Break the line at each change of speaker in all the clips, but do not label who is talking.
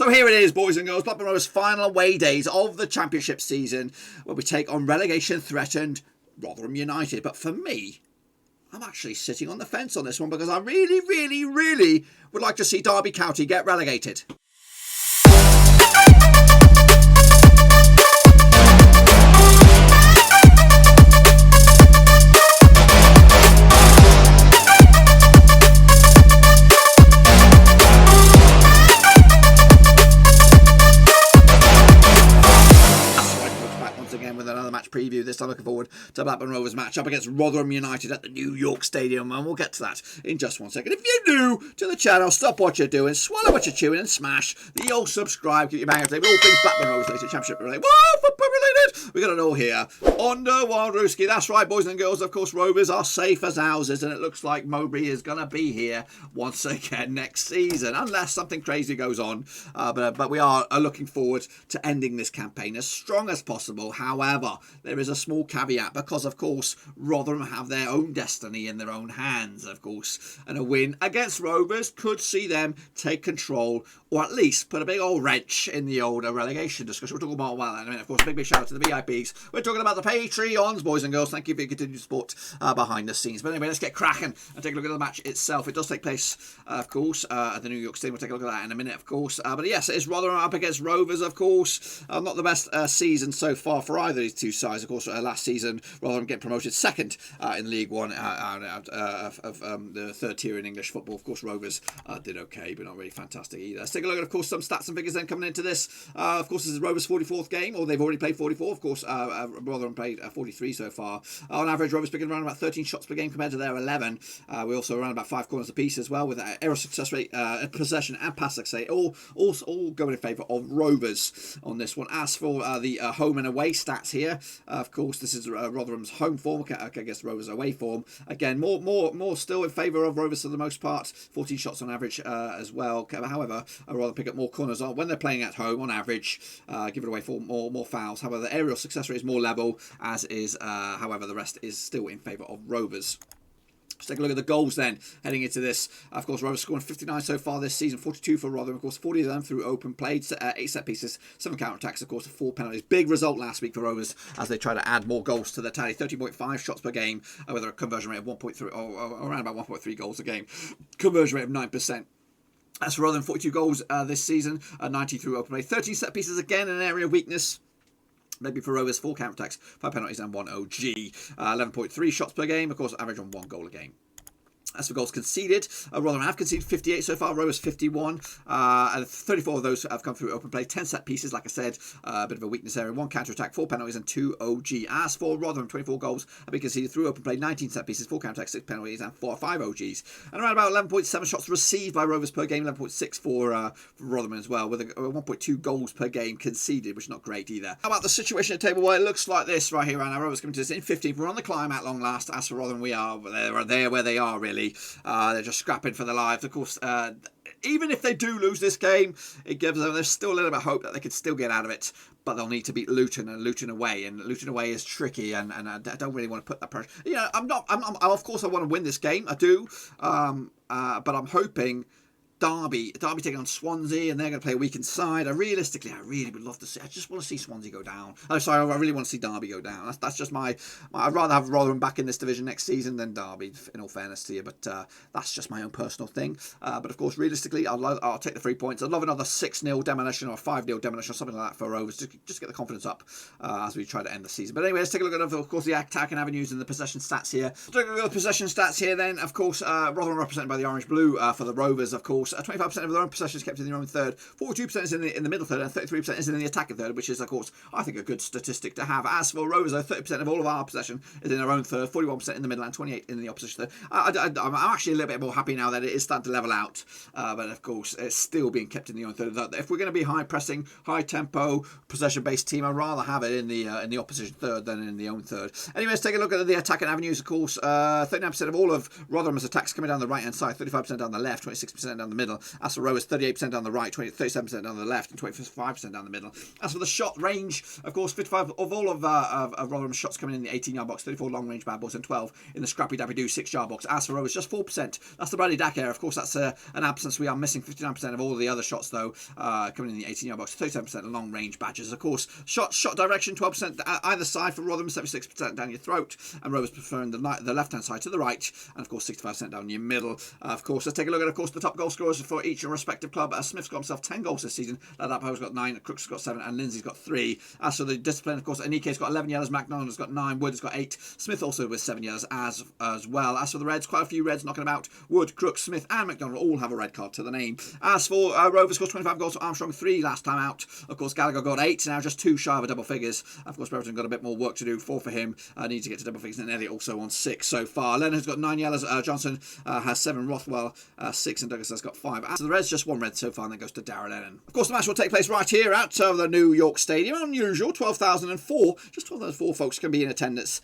So here it is, boys and girls, Blackburn Rovers' final away days of the Championship season, where we take on relegation-threatened Rotherham United. But for me, I'm actually sitting on the fence on this one because I really would like to see Derby County get relegated. Preview this time, looking forward to Blackburn Rovers match up against Rotherham United at the New York Stadium, and we'll get to that in just one second. If you're new to the channel, stop what you're doing, swallow what you're chewing, and smash the old subscribe. Keep your bang up to date with all things Blackburn Rovers related, Championship related, football related. We got it all here under Wildrooski. That's right, boys and girls. Of course, Rovers are safe as houses, and it looks like Mowbray is going to be here once again next season, unless something crazy goes on. But we are looking forward to ending this campaign as strong as possible. However, there is a small caveat because, of course, Rotherham have their own destiny in their own hands, of course, and a win against Rovers could see them take control, or at least put a big old wrench in the old relegation discussion. We'll talk about that in a minute. Of course, big shout out to the VIPs. We're talking about the Patreons, boys and girls. Thank you for your continued support behind the scenes. But anyway, let's get cracking and take a look at the match itself. It does take place, of course, at the New York Stadium. We'll take a look at that in a minute, of course. But yes, it is Rotherham up against Rovers, of course. Not the best season so far for either of these two sides. Of course, last season, Rotherham getting promoted second in League One of the third tier in English football. Of course, Rovers did okay, but not really fantastic either. Let's take a look at, of course, some stats and figures then coming into this. Of course, this is Rovers' 44th game, or they've already played 44. Of course, Rotherham played 43 so far. On average, Rovers picking around about 13 shots per game compared to their 11. We also around about 5 corners apiece as well, with aerial success rate, possession and pass success rate, all going in favour of Rovers on this one. As for the home and away stats here, of course, this is Rotherham's home form against Rovers' away form. Again, more still in favour of Rovers for the most part. 14 shots on average as well. However, I'd rather pick up more corners when they're playing at home on average. Give it away for more fouls. However, the aerial success rate is more level, as is, however, the rest is still in favour of Rovers. Let's take a look at the goals then, heading into this. Of course, Rovers scoring 59 so far this season, 42 for Rotherham. Of course, 40 of them through open play, 8 set pieces, 7 counter-attacks, of course, 4 penalties. Big result last week for Rovers as they try to add more goals to their tally. 30.5 shots per game, with a conversion rate of 1.3, or around about 1.3 goals a game. Conversion rate of 9%. That's for Rotherham, 42 goals this season, 90 through open play. 13 set pieces, again, an area of weakness. Maybe for Rovers, 4 counter-attacks, 5 penalties and 1 OG. 11.3 shots per game, of course, average on 1 goal a game. As for goals conceded, Rotherham have conceded 58 so far, Rovers 51, and 34 of those have come through open play. 10 set pieces, like I said, a bit of a weakness area. 1 counter-attack, 4 penalties and 2 OG. As for Rotherham, 24 goals have been conceded through open play, 19 set pieces, 4 counter-attacks, 6 penalties and 5 OGs. And around about 11.7 shots received by Rovers per game, 11.6 for Rotherham as well, with 1.2 goals per game conceded, which is not great either. How about the situation at the table? Well, it looks like this right here right now. Rovers coming to this in 15th. We're on the climb at long last. As for Rotherham, we are there where they are, really. They're just scrapping for their lives. Of course, even if they do lose this game, it gives them, there's still a little bit of hope that they could still get out of it. But they'll need to beat Luton and Luton away. And Luton away is tricky, and I don't really want to put that pressure. You know, of course I want to win this game. I do. But I'm hoping Derby taking on Swansea, and they're going to play a weakened side. I really would love to see. I just want to see Swansea go down. I really want to see Derby go down. That's just my. I'd rather have Rotherham back in this division next season than Derby, in all fairness to you. But that's just my own personal thing. But of course, realistically, I'll take the 3 points. I'd love another 6-0 demolition or 5-0 demolition or something like that for Rovers to just get the confidence up as we try to end the season. But anyway, let's take a look at, of course, the attacking avenues and the possession stats here. Take a look at the possession stats here. Then, of course, Rotherham represented by the orange-blue for the Rovers, of course. 25% of their own possessions kept in their own third, 42% is in the middle third, and 33% is in the attacking third, which is, of course, I think a good statistic to have. As for Rovers, though, 30% of all of our possession is in their own third, 41% in the middle, and 28% in the opposition third. I'm actually a little bit more happy now that it is starting to level out, but of course, it's still being kept in the own third. If we're going to be high pressing, high tempo, possession-based team, I'd rather have it in the opposition third than in the own third. Anyway, let's take a look at the attacking avenues. Of course, 39% of all of Rotherham's attacks coming down the right-hand side, 35% down the left, 26% down the middle. As for Rovers, 38% down the right, 37% down the left, and 25% down the middle. As for the shot range, of course, 55 of all of Rotherham's shots coming in the 18-yard box, 34 long-range bad balls, and 12 in the scrappy-dappy-do 6-yard box. As for Rovers, just 4%. That's the Bradley Dack error. Of course, that's an absence. We are missing 59% of all of the other shots, though, coming in the 18-yard box, 37% long-range badges. Of course, shot direction, 12% either side for Rotherham, 76% down your throat, and Rovers preferring the left-hand side to the right, and of course 65% down your middle. Of course, let's take a look at, of course, the top goal scorers for each respective club. Smith's got himself 10 goals this season. Ladapo's got 9, Crooks got 7, and Lindsay's got 3. As for the discipline, of course, Anike's got 11 yellows, McDonald's got 9, Wood has got 8, Smith also with 7 yellows as well. As for the Reds, quite a few Reds knocking about. Wood, Crooks, Smith, and McDonald all have a red card to the name. As for Rovers, scores 25 goals for Armstrong, 3 last time out. Of course, Gallagher got 8, now just 2 shy of a double figures. Of course, Brereton got a bit more work to do, 4 for him. Needs to get to double figures, and Elliott also on 6 so far. Leonard's got 9 yellows, Johnson has 7, Rothwell 6, and Douglas has got 5. As for the Reds, just 1 red so far, and that goes to Darren Lennon. Of course, the match will take place right here at the New York Stadium. Unusual, 12,004. Just 12,004 folks can be in attendance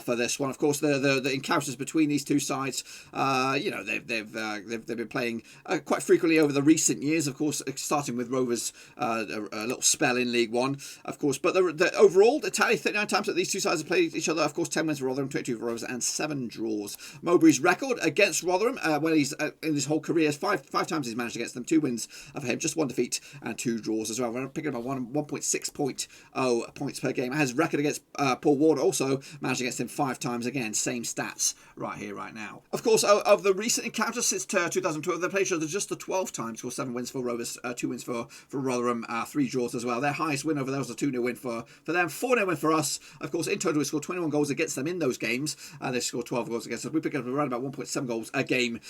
for this one. Of course, the encounters between these two sides, you know, they've been playing quite frequently over the recent years. Of course, starting with Rovers a little spell in League One, of course. But the overall, the tally 39 times that these two sides have played each other. Of course, 10 wins for Rotherham, 22 for Rovers, and 7 draws. Mowbray's record against Rotherham, when he's in his whole career, is five times he's managed against them. 2 wins for him, just 1 defeat and 2 draws as well. We're picking up a 1.6 points per game. His record against Paul Ward also managed against him 5 times again. Same stats right here, right now. Of course, of the recent encounters since 2012, they played each other just the 12 times. Scored 7 wins for Rovers, 2 wins for Rotherham, 3 draws as well. Their highest win over there was a 2-0 win for them, 4-0 win for us. Of course, in total, we scored 21 goals against them in those games. They scored 12 goals against us. We picked up around about 1.7 goals a game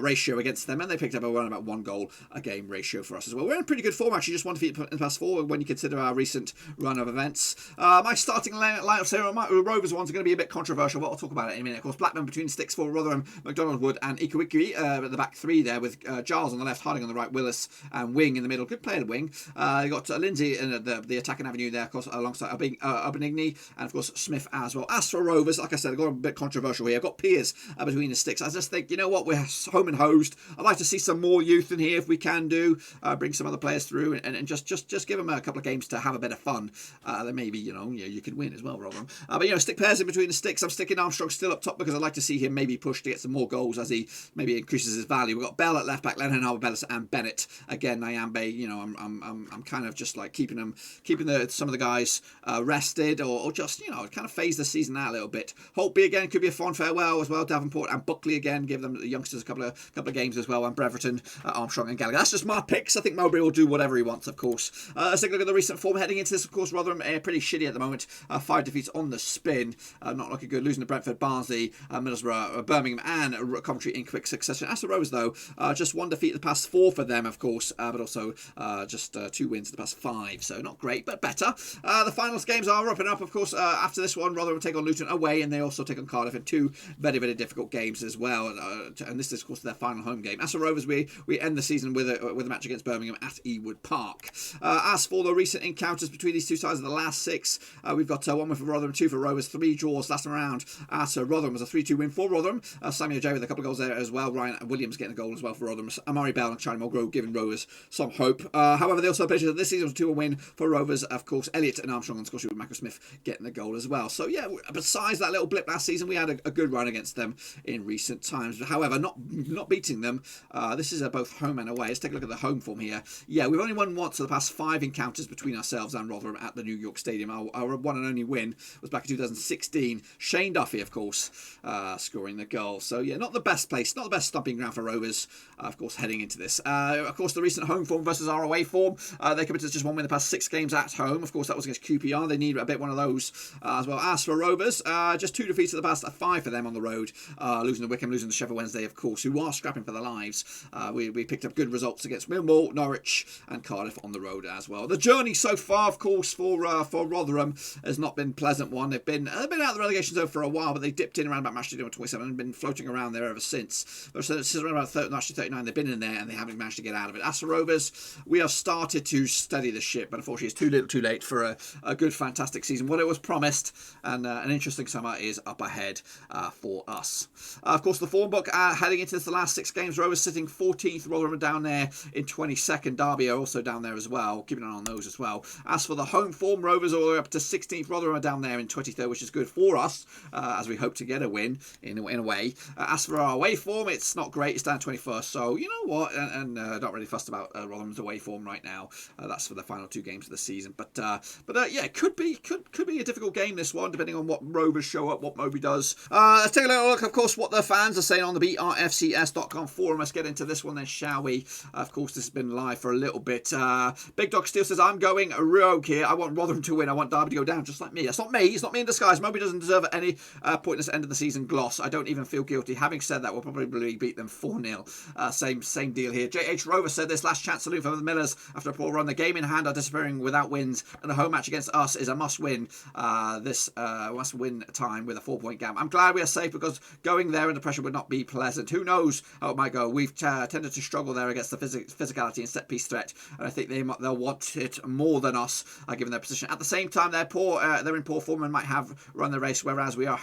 ratio against them, and they picked up around about 1 goal a game ratio for us as well. We're in pretty good form, actually. Just 1 defeat in the past 4 when you consider our recent run of events. My starting lineup here, my Rovers ones are going to be a bit controversial, but I'll talk about it in a minute. Of course, Blackburn between the sticks for Rotherham, McDonald, Wood, and Ikawiki at the back 3 there, with Giles on the left, Harding on the right, Willis and Wing in the middle. Good player, Wing. You got Lindsay in the attacking avenue there, of course, alongside Obenigny, and of course Smith as well. As for Rovers, like I said, I've got a bit controversial here. I've got Piers between the sticks. I just think, you know what, we're home and hosed. I'd like to see some more youth in here if we can do. Bring some other players through and just give them a couple of games to have a bit of fun. Then maybe, you can win as well, Rotherham. But, stick pairs in between the sticks. I'm sticking Armstrong still up top because I'd like to see him maybe push to get some more goals as he maybe increases his value. We've got Bell at left back, Lennon, Bellis, and Bennett. Again, Nyambe, I'm kind of just like keeping some of the guys rested or just, kind of phase the season out a little bit. Holtby again could be a fond farewell as well. Davenport and Buckley again, give them the youngsters a couple of games as well, and Brereton, Armstrong and Gallagher. That's just my picks. I think Mowbray will do whatever he wants, of course. Let's take a look at the recent form heading into this. Of course, Rotherham pretty shitty at the moment. 5 defeats on the spin. Not looking good. Losing to Brentford, Barnsley, Middlesbrough, Birmingham, and Coventry in quick succession. As the Rovers, though, just 1 defeat the past 4 for them, of course, but also just 2 wins the past 5. So not great, but better. The finals games are up and up, of course. After this one, Rotherham will take on Luton away, and they also take on Cardiff in 2 very, very difficult games as well. And this is, of course, their final home game. As for Rovers, we end the season with a match against Birmingham at Ewood Park. As for the recent encounters between these two sides of the last 6, we've got 1 win for Rotherham, 2 for Rovers, 3 draws last time around. As Rotherham was a 3-2 win for Rotherham. Samuel J with a couple of goals there as well. Ryan Williams getting a goal as well for Rotherham. Amari Bell and Charlie Mulgrove giving Rovers some hope. However, they also played this season was 2-1 win for Rovers. Of course, Elliott and Armstrong and Scotia with Michael Smith getting a goal as well. So yeah, besides that little blip last season, we had a good run against them in recent times. However, not beating them. This is both home and away. Let's take a look at the home form here. Yeah, we've only won once of the past 5 encounters between ourselves and Rotherham at the New York Stadium. Our one and only win was back in 2016. Shane Duffy, of course, scoring the goal. So yeah, not the best place, not the best stomping ground for Rovers, of course, heading into this. Of course, the recent home form versus our away form, they committed to just 1 win the past 6 games at home. Of course, that was against QPR. They need a bit one of those as well. As for Rovers, just 2 defeats of the past 5 for them on the road. Losing to Wickham, losing to Sheffield Wednesday, of course, who are scrapping for their lives. We picked up good results against Millwall, Norwich, and Cardiff on the road as well. The journey so far, of course, for Rotherham has not been a pleasant one. They've been out of the relegation zone for a while, but they dipped in around about match day number 27 and been floating around there ever since. But since around about 39, they've been in there and they haven't managed to get out of it. As for Rovers, we have started to steady the ship, but unfortunately it's too little too late for a good, fantastic season. What it was promised, and an interesting summer is up ahead for us. Of course, the form book heading into the last 6 games, Rovers sit sitting 14th. Rotherham are down there in 22nd. Derby are also down there as well. Keeping an eye on those as well. As for the home form, Rovers all the way up to 16th. Rotherham are down there in 23rd, which is good for us, as we hope to get a win in a way. As for our away form, it's not great. It's down 21st. So, you know what? And not really fussed about Rotherham's away form right now. That's for the final 2 games of the season. But yeah, it could be a difficult game, this one, depending on what Rovers show up, what Moby does. Let's take a little look, of course, what the fans are saying on the BRFCS.com forum. Let's get into this one then, shall we? Of course, this has been live for a little bit. Big Dog Steel says, I'm going rogue here. I want Rotherham to win. I want Derby to go down, just like me. That's not me. It's not me in disguise. Moby doesn't deserve any pointless end of the season gloss. I don't even feel guilty. Having said that, we'll probably beat them 4-0. Same deal here. JH Rover said this last chance saloon for the Millers after a poor run. The game in hand are disappearing without wins, and the home match against us is a must-win. This must-win time with a 4-point gap. I'm glad we are safe because going there under pressure would not be pleasant. Who knows how it might go? We've tended to struggle there against the physicality and set-piece threat, and I think they'll want it more than us, given their position. At the same time, they're in poor form and might have run the race, whereas we are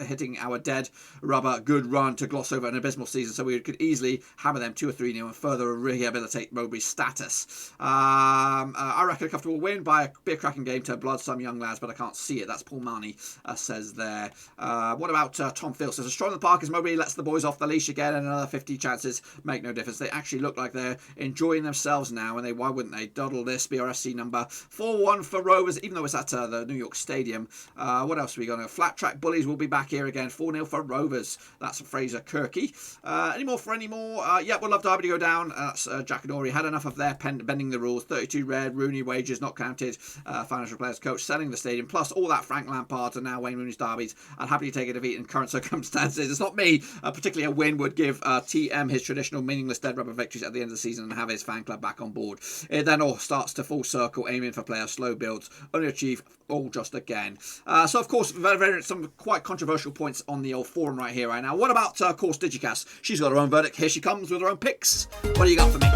hitting our dead rubber good run to gloss over an abysmal season, so we could easily hammer them 2 or 3-0 and further rehabilitate Mowbray's status. I reckon a comfortable win by a cracking game to blood some young lads, but I can't see it. That's Paul Marnie says there. What about Tom Phil says, as strong in the park as Mowbray lets the boys off the leash again and another 50 chances make no difference. They actually look like they're enjoying themselves now, and why wouldn't they? Doddle this, BRFC number 4-1 for Rovers, even though it's at the New York Stadium. What else are we going to? Flat Track Bullies will be back here again. 4-0 for Rovers. That's Fraser Kirky. Any more? Yeah, we'll love Derby to go down. That's Jack and Ori. Had enough of their bending the rules. 32 red, Rooney wages not counted. Financial players coach selling the stadium, plus all that Frank Lampard and now Wayne Rooney's derbies. I'd happily take a defeat in current circumstances. It's not me. Particularly a win would give TM his traditional meaningless dead rubber victories at the end of the season and have his fan club back on board. It then all starts to full circle, aiming for players, slow builds, only achieve all just again. So of course, some quite controversial points on the old forum right here, right now. What about Course Digicast? She's got her own verdict. Here she comes with her own picks. What do you got for me?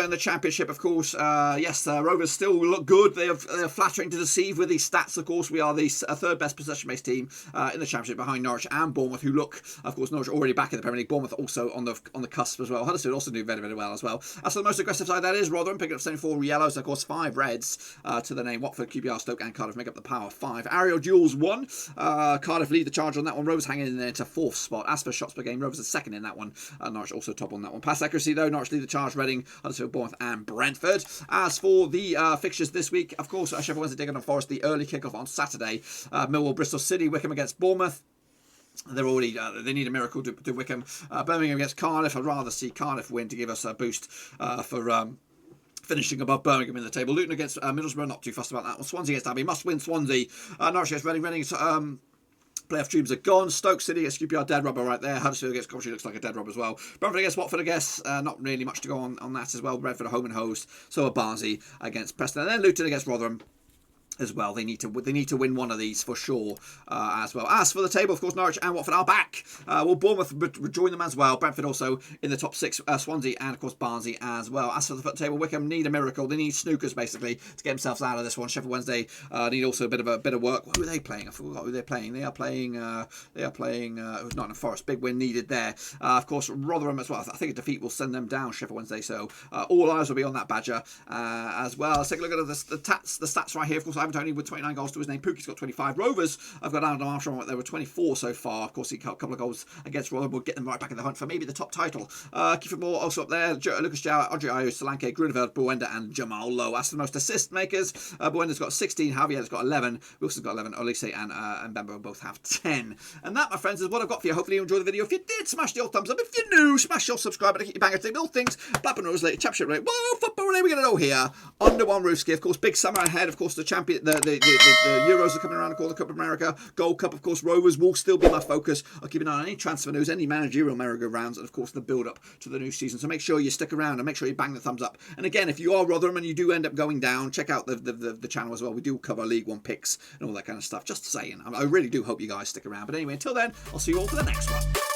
In the Championship, of course, yes, Rovers still look good. They're flattering to deceive with these stats. Of course, we are the third best possession-based team in the Championship, behind Norwich and Bournemouth, who look, of course, Norwich already back in the Premier League. Bournemouth also on the cusp as well. Huddersfield also do very, very well as well. As for the most aggressive side, that is Rotherham, picking up 74 yellows, of course, 5 reds to the name. Watford, QPR, Stoke, and Cardiff make up the power 5. Ariel Duels 1. Cardiff lead the charge on that one. Rovers hanging in there to 4th spot. As for shots per game, Rovers are 2nd in that one. Norwich also top on that one. Pass accuracy though, Norwich lead the charge. Reading, Huddersfield, Bournemouth, and Brentford. As for the fixtures this week, of course, Sheffield Wednesday taking on Forest, the early kickoff on Saturday. Millwall, Bristol City, Wickham against Bournemouth. They're already, they need a miracle to Wickham. Birmingham against Cardiff. I'd rather see Cardiff win to give us a boost for finishing above Birmingham in the table. Luton against Middlesbrough, not too fussed about that one. Swansea against Derby, must win Swansea. Norwich against Reading. Reading's playoff dreams are gone. Stoke City against QPR, dead rubber right there. Huddersfield against Coventry looks like a dead rubber as well. Brentford against Watford, I guess. Not really much to go on that as well. Brentford are home and host. So are Barnsley against Preston. And then Luton against Rotherham as well. They need to win one of these for sure as well. As for the table, of course, Norwich and Watford are back. Will Bournemouth join them as well. Brentford also in the top 6. Swansea and, of course, Barnsley as well. As for the table, Wickham need a miracle. They need snookers, basically, to get themselves out of this one. Sheffield Wednesday need also a bit of work. Who are they playing? I forgot who they're playing. They are playing Nottingham Forest. Big win needed there. Of course, Rotherham as well. I think a defeat will send them down, Sheffield Wednesday. So all eyes will be on that Badger as well. Let's take a look at the stats right here. Of course, Tony with 29 goals to his name. Pookie's got 25. Rovers, I've got Adam Armstrong. There were 24 so far. Of course, he got a couple of goals against Rotherham. Will get them right back in the hunt for maybe the top title. Kiefer Moore also up there. Lucas Jow, Audrey Ayew, Solanke, Grunewald, Buenda, and Jamal Lowe. As for the most assist makers, Buenda's got 16. Javier's got 11. Wilson's got 11. Olise and Bembo both have 10. And that, my friends, is what I've got for you. Hopefully you enjoyed the video. If you did, smash the old thumbs up. If you're new, smash your subscribe button. Get your banger to all things. Blackburn Rovers later. Championship rate. Whoa, football. We're going to know here. Under one roof ski. Of course, big summer ahead. Of course, the the Euros are coming around the corner, the Cup of America, Gold Cup, of course, Rovers will still be my focus. I'll keep an eye on any transfer news, any managerial merry-go-rounds, and of course the build-up to the new season. So make sure you stick around and make sure you bang the thumbs up. And again, if you are Rotherham and you do end up going down, check out the channel as well. We do cover League One picks and all that kind of stuff. Just saying. I really do hope you guys stick around. But anyway, until then, I'll see you all for the next one.